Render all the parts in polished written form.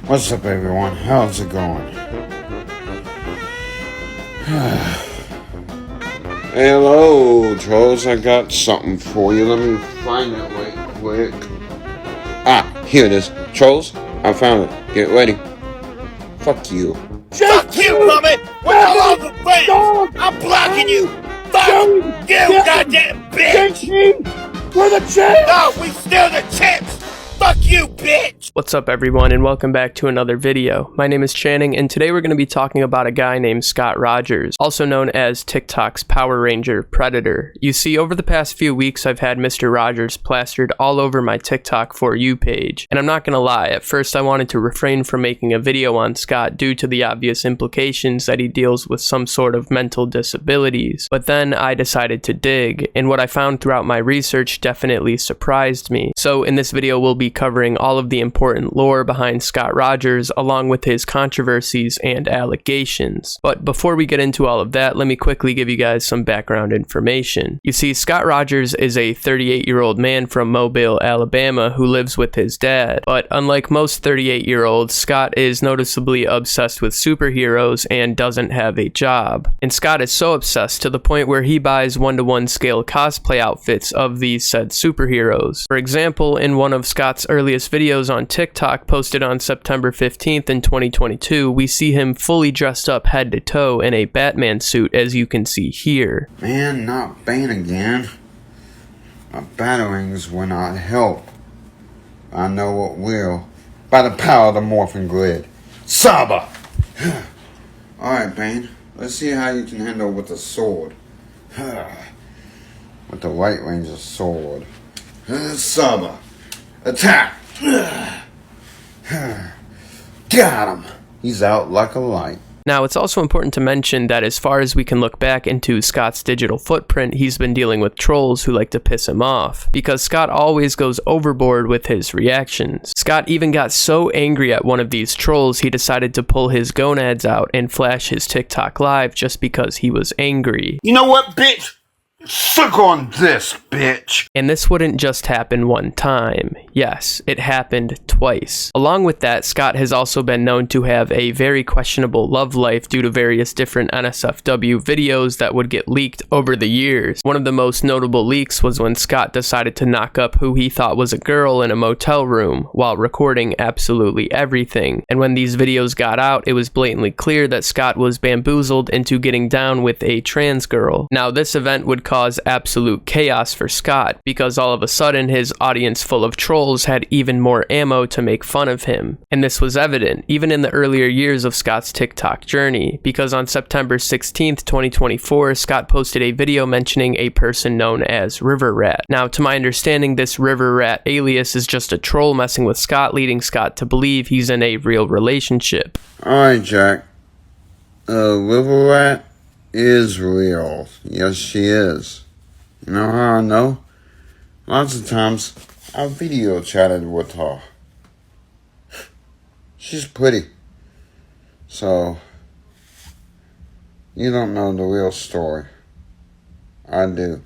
What's up, everyone? How's it going? Hello, trolls. I got something for you. Let me find it right quick. Here it is. Trolls, I found it. Get ready. Fuck you. Fuck you, Plummet! With all the friends! I'm blocking you! Fuck you, goddamn bitch! We're the champs! No, we still the champs! Fuck you, bitch! What's up, everyone, and welcome back to another video. My name is Channing, and today we're going to be talking about a guy named Scott Rogers, also known as TikTok's Power Ranger Predator. You see, over the past few weeks, I've had Mr. Rogers plastered all over my TikTok For You page. And I'm not going to lie, at first I wanted to refrain from making a video on Scott due to the obvious implications that he deals with some sort of mental disabilities. But then I decided to dig, and what I found throughout my research definitely surprised me. So in this video, we'll be covering all of the important lore behind Scott Rogers, along with his controversies and allegations. But before we get into all of that, let me quickly give you guys some background information. You see, Scott Rogers is a 38-year-old man from Mobile, Alabama, who lives with his dad. But unlike most 38-year-olds, Scott is noticeably obsessed with superheroes and doesn't have a job. And Scott is so obsessed to the point where he buys one-to-one scale cosplay outfits of these said superheroes. For example, in one of Scott's earliest videos on TikTok posted on September 15th in 2022, we see him fully dressed up head to toe in a Batman suit, as you can see here. Man, not Bane again. My batterings will not help. I know what will. By the power of the morphing grid. Saba! Alright, Bane. Let's see how you can handle with the sword. With the White Ranger sword. Saba! Attack! Got him! He's out like a light. Now, it's also important to mention that as far as we can look back into Scott's digital footprint, he's been dealing with trolls who like to piss him off, because Scott always goes overboard with his reactions. Scott even got so angry at one of these trolls, he decided to pull his gonads out and flash his TikTok live just because he was angry. You know what, bitch? Suck on this, bitch! And this wouldn't just happen one time. Yes, it happened twice. Along with that, Scott has also been known to have a very questionable love life due to various different NSFW videos that would get leaked over the years. One of the most notable leaks was when Scott decided to knock up who he thought was a girl in a motel room while recording absolutely everything. And when these videos got out, it was blatantly clear that Scott was bamboozled into getting down with a trans girl. Now, this event would cause absolute chaos for Scott, because all of a sudden his audience full of trolls had even more ammo to make fun of him. And this was evident even in the earlier years of Scott's TikTok journey, because on September 16th, 2024, Scott posted a video mentioning a person known as River Rat. Now, to my understanding, this River Rat alias is just a troll messing with Scott, leading Scott to believe he's in a real relationship. Alright, Jack. River Rat is real. Yes, she is. You know how I know? Lots of times I video chatted with her. She's pretty. So, you don't know the real story. I do.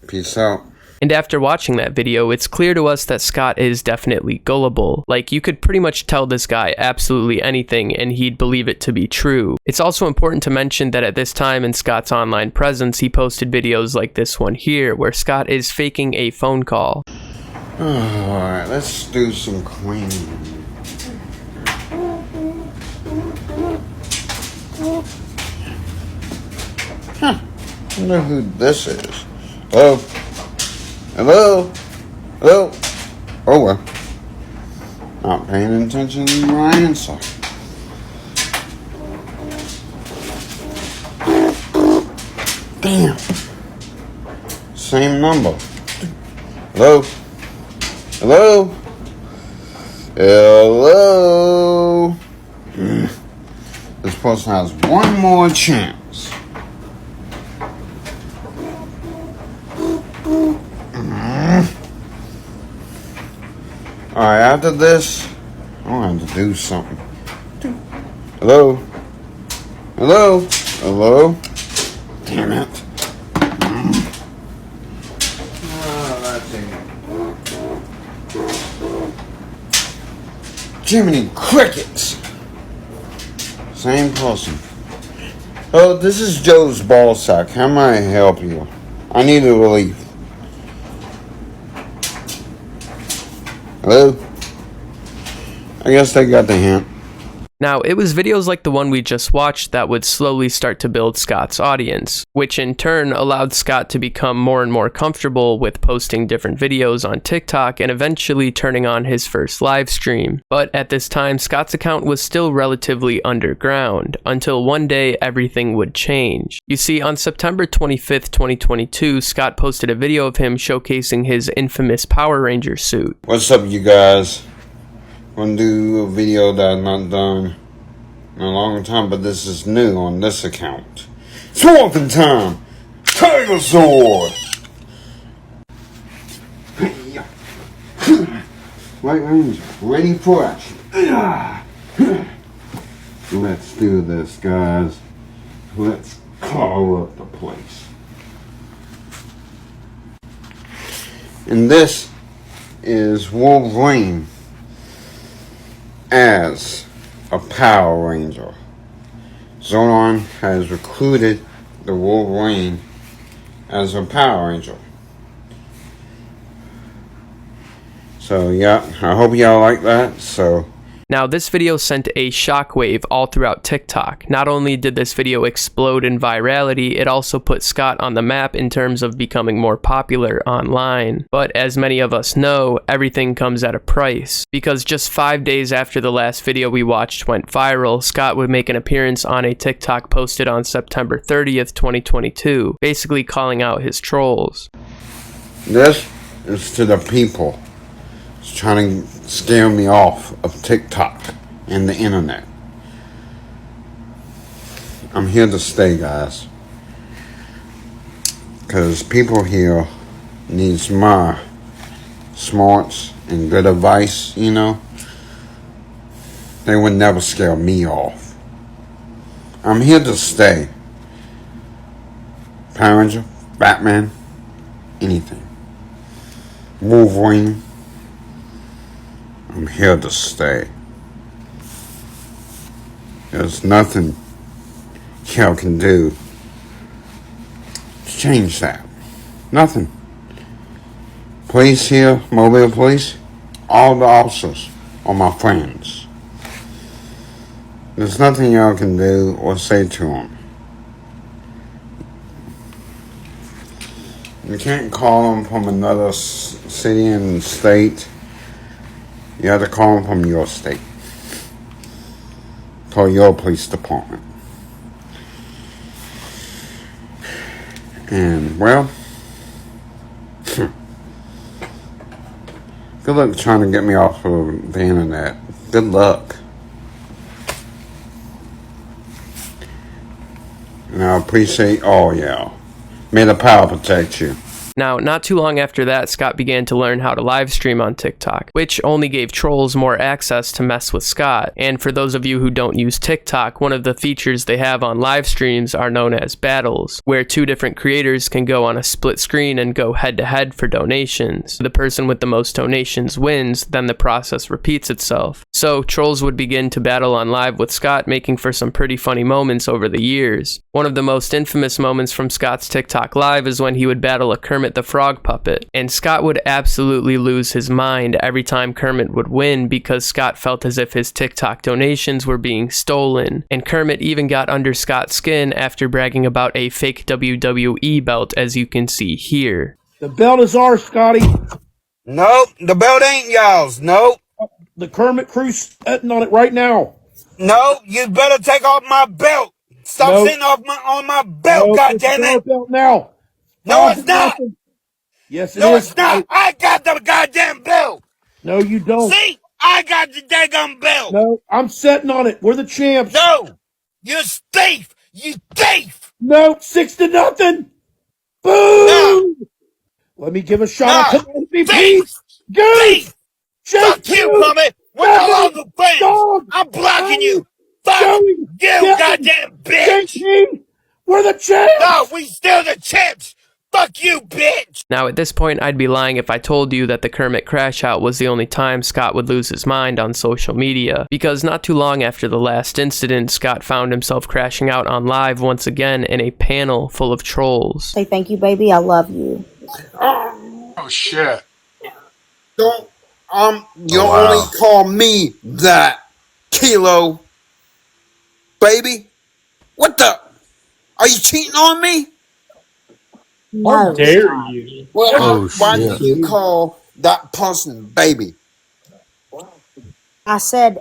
Peace out. And after watching that video, it's clear to us that Scott is definitely gullible. Like, you could pretty much tell this guy absolutely anything and he'd believe it to be true. It's also important to mention that at this time in Scott's online presence, he posted videos like this one here, where Scott is faking a phone call. Alright, let's do some cleaning. I wonder who this is. Oh. Hello? Hello? Oh well. Not paying attention to my answer. Damn. Same number. Hello? Hello? Hello? This person has one more chance. Alright, after this, I'm gonna have to do something. Hello? Hello? Hello? Damn it. Jiminy Crickets! Same person. Oh, this is Joe's ballsack. How may I help you? I need a relief. Hello? I guess they got the hint. Now, it was videos like the one we just watched that would slowly start to build Scott's audience, which in turn allowed Scott to become more and more comfortable with posting different videos on TikTok and eventually turning on his first live stream. But at this time, Scott's account was still relatively underground, until one day everything would change. You see, on September 25th, 2022, Scott posted a video of him showcasing his infamous Power Ranger suit. What's up, you guys? I'm gonna do a video that I've not done in a long time, but this is new on this account. Swamping time! Tiger Sword! White Ranger, ready for action. Let's do this, guys. Let's call up the place. And this is Wolverine as a Power Ranger. Zordon has recruited the Wolverine as a Power Ranger. So yeah, I hope y'all like that. So now, this video sent a shockwave all throughout TikTok. Not only did this video explode in virality, it also put Scott on the map in terms of becoming more popular online. But as many of us know, everything comes at a price. Because just 5 days after the last video we watched went viral, Scott would make an appearance on a TikTok posted on September 30th, 2022, basically calling out his trolls. this is to the people trying to scare me off of TikTok and the internet. I'm here to stay, guys, because people here needs my smarts and good advice. You know, they would never scare me off. I'm here to stay. Power Ranger, Batman, anything. Wolverine, I'm here to stay. There's nothing y'all can do to change that. Nothing. Police here, Mobile Police, all the officers are my friends. There's nothing y'all can do or say to them. You can't call them from another city and state. You have to call them from your state. Call your police department. And, well, good luck trying to get me off of the internet. Good luck. And I appreciate all y'all. May the power protect you. Now, not too long after that, Scott began to learn how to live stream on TikTok, which only gave trolls more access to mess with Scott. And for those of you who don't use TikTok, one of the features they have on live streams are known as battles, where two different creators can go on a split screen and go head-to-head for donations. The person with the most donations wins, then the process repeats itself. So, trolls would begin to battle on live with Scott, making for some pretty funny moments over the years. One of the most infamous moments from Scott's TikTok live is when he would battle a Kermit the Frog puppet, and Scott would absolutely lose his mind every time Kermit would win because Scott felt as if his TikTok donations were being stolen, and Kermit even got under Scott's skin after bragging about a fake WWE belt, as you can see here. The belt is ours, Scotty. Nope, the belt ain't y'all's. Nope. The Kermit crew's sitting on it right now. No, you better take off my belt. Stop Nope. sitting on my belt, No, goddammit. it's our belt now. No, it's not. Yes, it No, is. it's not. I got the goddamn belt. No, you don't. See? I got the daggum belt. No, I'm sitting on it. We're the champs. No. You thief. You thief. No, 6-0. Boom. No. Let me give a shout No. out to the MVP. Thief. Goose. Thief. Shake Fuck you, Plummet. With Dog. all the fans. Dog. I'm blocking you. Fuck Joey. you, Get goddamn bitch. Team. We're the champs. No, we still the champs. Fuck you, bitch! Now, at this point, I'd be lying if I told you that the Kermit Crashout was the only time Scott would lose his mind on social media, because not too long after the last incident, Scott found himself crashing out on live once again in a panel full of trolls. Say thank you, baby. I love you. Oh shit. Don't, you Oh, wow. only call me that, Kilo. Baby? What the? Are you cheating on me? No. How dare you? Well, Oh, why shit. do you call that person baby? I said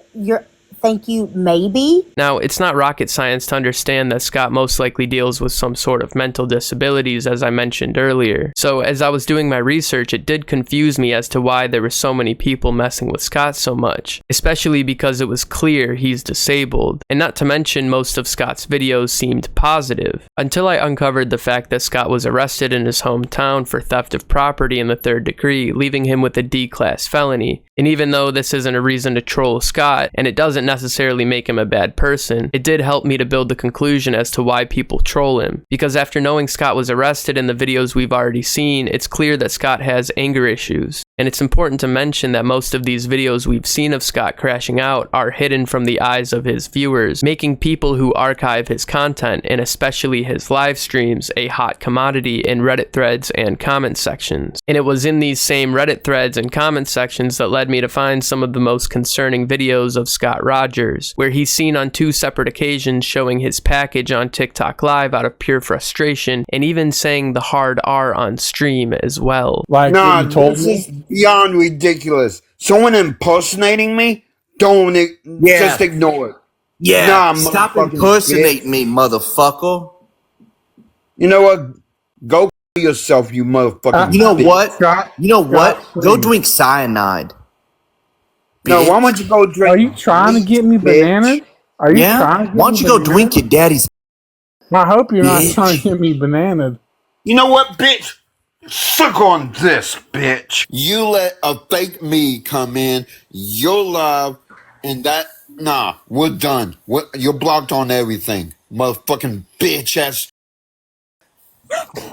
thank you, maybe. Now, it's not rocket science to understand that Scott most likely deals with some sort of mental disabilities, as I mentioned earlier. So, as I was doing my research, it did confuse me as to why there were so many people messing with Scott so much, especially because it was clear he's disabled, and not to mention most of Scott's videos seemed positive, until I uncovered the fact that Scott was arrested in his hometown for theft of property in the 3rd degree, leaving him with a D-class felony. And even though this isn't a reason to troll Scott, and it doesn't necessarily make him a bad person, it did help me to build the conclusion as to why people troll him. Because after knowing Scott was arrested in the videos we've already seen, it's clear that Scott has anger issues. And it's important to mention that most of these videos we've seen of Scott crashing out are hidden from the eyes of his viewers, making people who archive his content, and especially his live streams, a hot commodity in Reddit threads and comment sections. And it was in these same Reddit threads and comment sections that led me to find some of the most concerning videos of Scott Rogers, where he's seen on 2 separate occasions showing his package on TikTok Live out of pure frustration, and even saying the hard R on stream as well. Like Nah, what you told this me? is beyond ridiculous. Someone impersonating me? Just ignore it. Yeah, Nah, stop motherfucking impersonating me, motherfucker. You know what? Go kill yourself, you motherfucking You know bitch. what? Scott, You know what? Scott, Go please. drink cyanide. No, bitch. why don't you go drink? Are you trying to bleach, get me bitch? bananas? Are you Yeah? trying to get Why don't me you go bananas? drink your daddy's? I hope you're not Bitch. trying to get me bananas. You know what, bitch? Suck on this, bitch. You let a fake me come in, you're live, and that, nah, we're done. You're blocked on everything. Motherfucking bitch ass.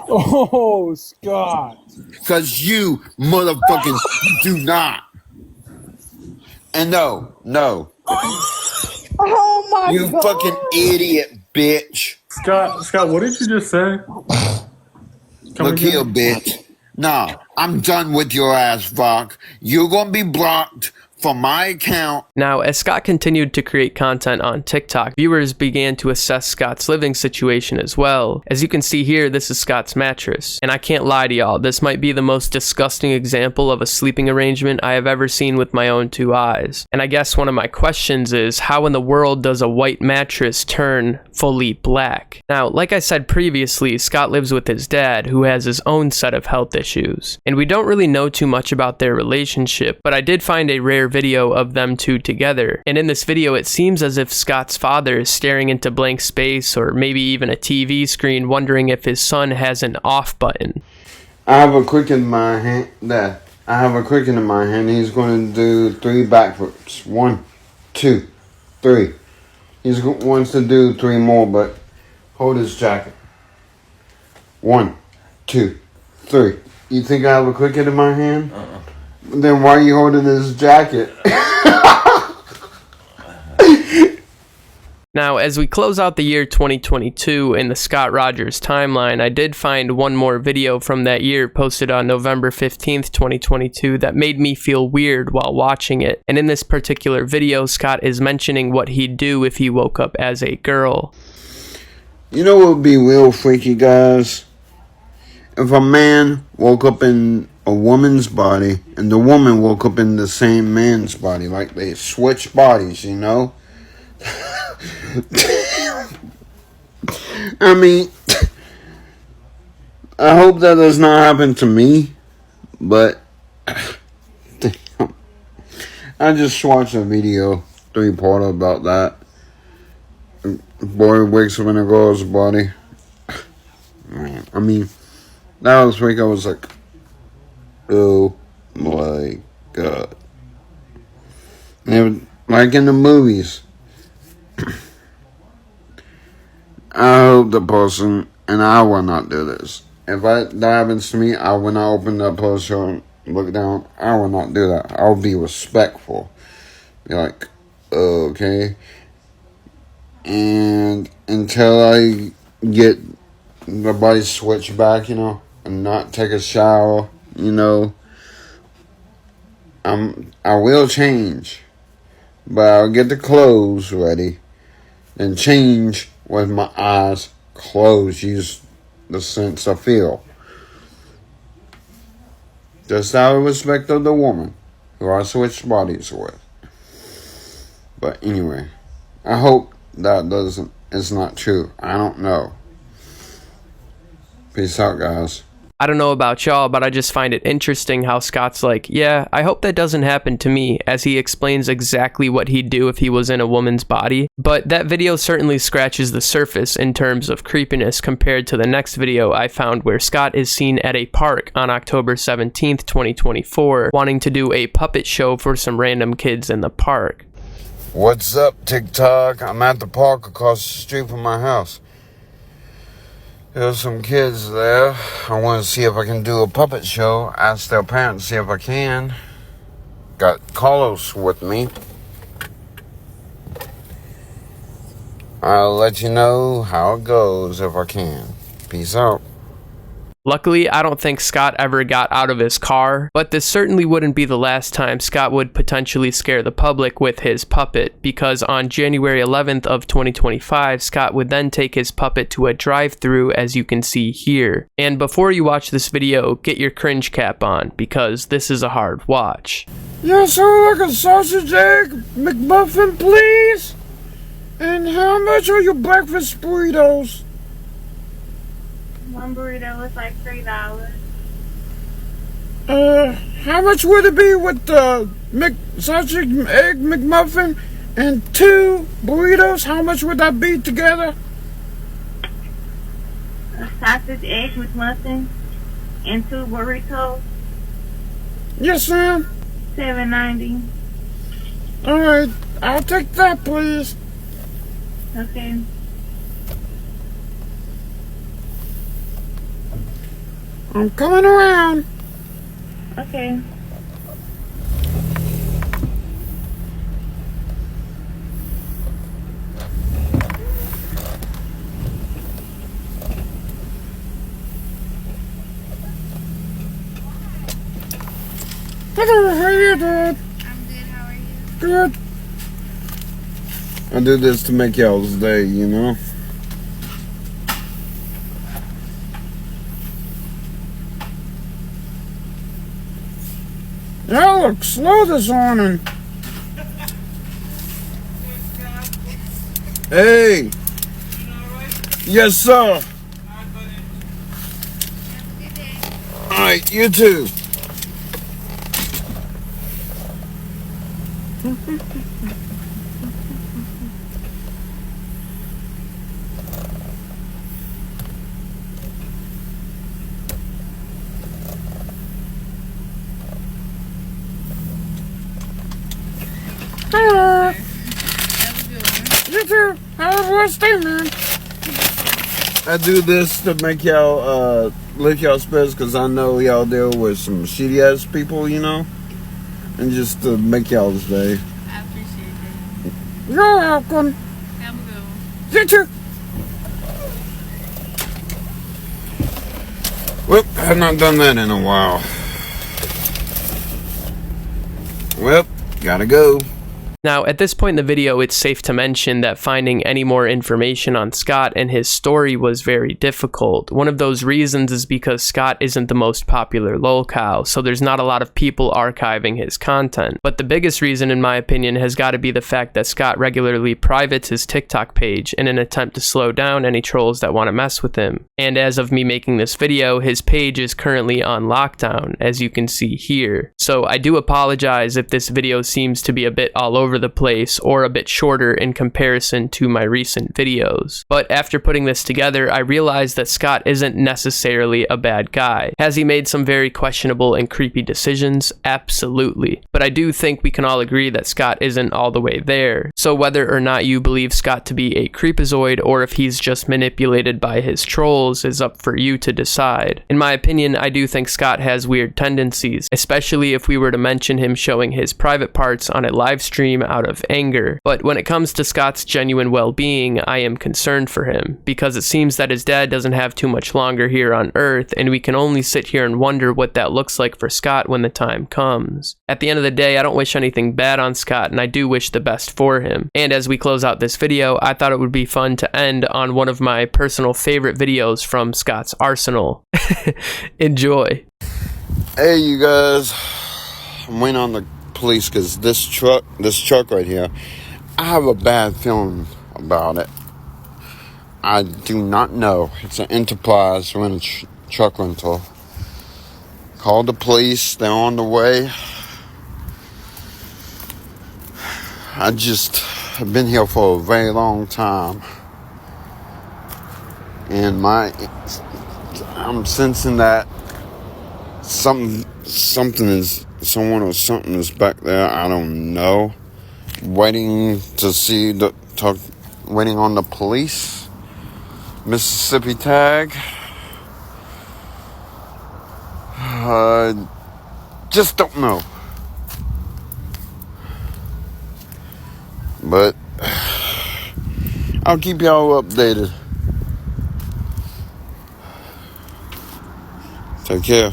Oh, Scott. Because you, motherfucking, do not. And no. Oh my You god. fucking idiot, bitch. Scott, what did you just say? Look here, bitch. Nah, I'm done with your ass, Vok. You're gonna be blocked from my account. Now, as Scott continued to create content on TikTok, viewers began to assess Scott's living situation as well. As you can see here, this is Scott's mattress. And I can't lie to y'all, this might be the most disgusting example of a sleeping arrangement I have ever seen with my own 2 eyes. And I guess one of my questions is, how in the world does a white mattress turn fully black? Now, like I said previously, Scott lives with his dad, who has his own set of health issues. And we don't really know too much about their relationship, but I did find a rare video of them 2 together. And in this video, it seems as if Scott's father is staring into blank space, or maybe even a TV screen, wondering if his son has an off button. I have a cricket in my hand. I have a cricket in my hand. He's going to do 3 backflips. 1, 2, 3. He wants to do 3 more, but hold his jacket. 1, 2, 3. You think I have a cricket in my hand? Then why are you holding his jacket? Now, as we close out the year 2022 in the Scott Rogers timeline, I did find one more video from that year posted on November 15th, 2022 that made me feel weird while watching it. And in this particular video, Scott is mentioning what he'd do if he woke up as a girl. You know what would be real freaky, guys? If a man woke up in a woman's body and the woman woke up in the same man's body, like they switch bodies, you know? I mean, I hope that does not happen to me, but damn. I just watched a video, 3-parter about that. Boy wakes up in a girl's body. Man, I mean, that was week. I was like, oh my god. And like in the movies. I hope the person, and I will not do this, if that happens to me, I will not open that post show and look down. I will not do that. I'll be respectful. Be like, okay. And until I get the body switched back, you know, and not take a shower, you know, I will change. But I'll get the clothes ready and change with my eyes closed. Use the sense of feel. Just out of respect of the woman who I switched bodies with. But anyway, I hope that it's not true. I don't know. Peace out, guys. I don't know about y'all, but I just find it interesting how Scott's like, yeah, I hope that doesn't happen to me, as he explains exactly what he'd do if he was in a woman's body. But that video certainly scratches the surface in terms of creepiness compared to the next video I found where Scott is seen at a park on October 17th, 2024, wanting to do a puppet show for some random kids in the park. What's up, TikTok? I'm at the park across the street from my house. There's some kids there. I want to see if I can do a puppet show. Ask their parents, see if I can. Got Carlos with me. I'll let you know how it goes if I can. Peace out. Luckily, I don't think Scott ever got out of his car, but this certainly wouldn't be the last time Scott would potentially scare the public with his puppet, because on January 11th of 2025, Scott would then take his puppet to a drive-thru, as you can see here. And before you watch this video, get your cringe cap on, because this is a hard watch. Yes, sir, like a sausage egg McMuffin, please. And how much are your breakfast burritos? One burrito was like $3. How much would it be with the sausage egg McMuffin and 2 burritos? How much would that be together? A sausage egg with muffin and 2 burritos. Yes, ma'am. $7.90. Alright, I'll take that, please. Okay. I'm coming around. Okay. Hello, how you doing? I'm good. How are you? Good. I do this to make y'all's day, you know? Y'all look slow this morning. Hey. Yes, sir. Alright, you too. Hello. You too. Have a blessed day, man. I do this to make y'all lick y'all spirits, because I know y'all deal with some shitty ass people, you know, and just to make y'all's day. I appreciate it. You're welcome. Have a good one. You too. Well, I've not done that in a while. Well, gotta go. Now, at this point in the video, it's safe to mention that finding any more information on Scott and his story was very difficult. One of those reasons is because Scott isn't the most popular lolcow, so there's not a lot of people archiving his content. But the biggest reason, in my opinion, has got to be the fact that Scott regularly privates his TikTok page in an attempt to slow down any trolls that want to mess with him. And as of me making this video, his page is currently on lockdown, as you can see here. So I do apologize if this video seems to be a bit all over over the place or a bit shorter in comparison to my recent videos. But after putting this together, I realized that Scott isn't necessarily a bad guy. Has he made some very questionable and creepy decisions? Absolutely. But I do think we can all agree that Scott isn't all the way there. So whether or not you believe Scott to be a creepazoid or if he's just manipulated by his trolls is up for you to decide. In my opinion, I do think Scott has weird tendencies, especially if we were to mention him showing his private parts on a live stream out of anger. But when it comes to Scott's genuine well-being, I am concerned for him, because it seems that his dad doesn't have too much longer here on Earth, and we can only sit here and wonder what that looks like for Scott when the time comes. At the end of the day, I don't wish anything bad on Scott, and I do wish the best for him. And as we close out this video, I thought it would be fun to end on one of my personal favorite videos from Scott's arsenal. Enjoy. Hey, you guys. I'm waiting on the police because this truck right here, I have a bad feeling about it. I do not know. It's an Enterprise truck rental. Called the police. They're on the way. I've been here for a very long time. And I'm sensing that someone or something is back there. I don't know. Waiting on the police. Mississippi tag. Just don't know. But I'll keep y'all updated. Take care.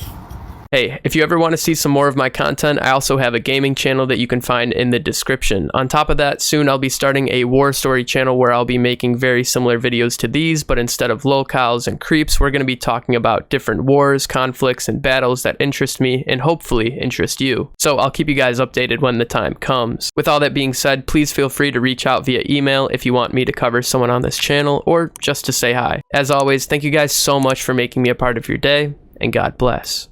Hey, if you ever want to see some more of my content, I also have a gaming channel that you can find in the description. On top of that, soon I'll be starting a war story channel where I'll be making very similar videos to these, but instead of lolcows and creeps, we're going to be talking about different wars, conflicts, and battles that interest me and hopefully interest you. So I'll keep you guys updated when the time comes. With all that being said, please feel free to reach out via email if you want me to cover someone on this channel or just to say hi. As always, thank you guys so much for making me a part of your day, and God bless.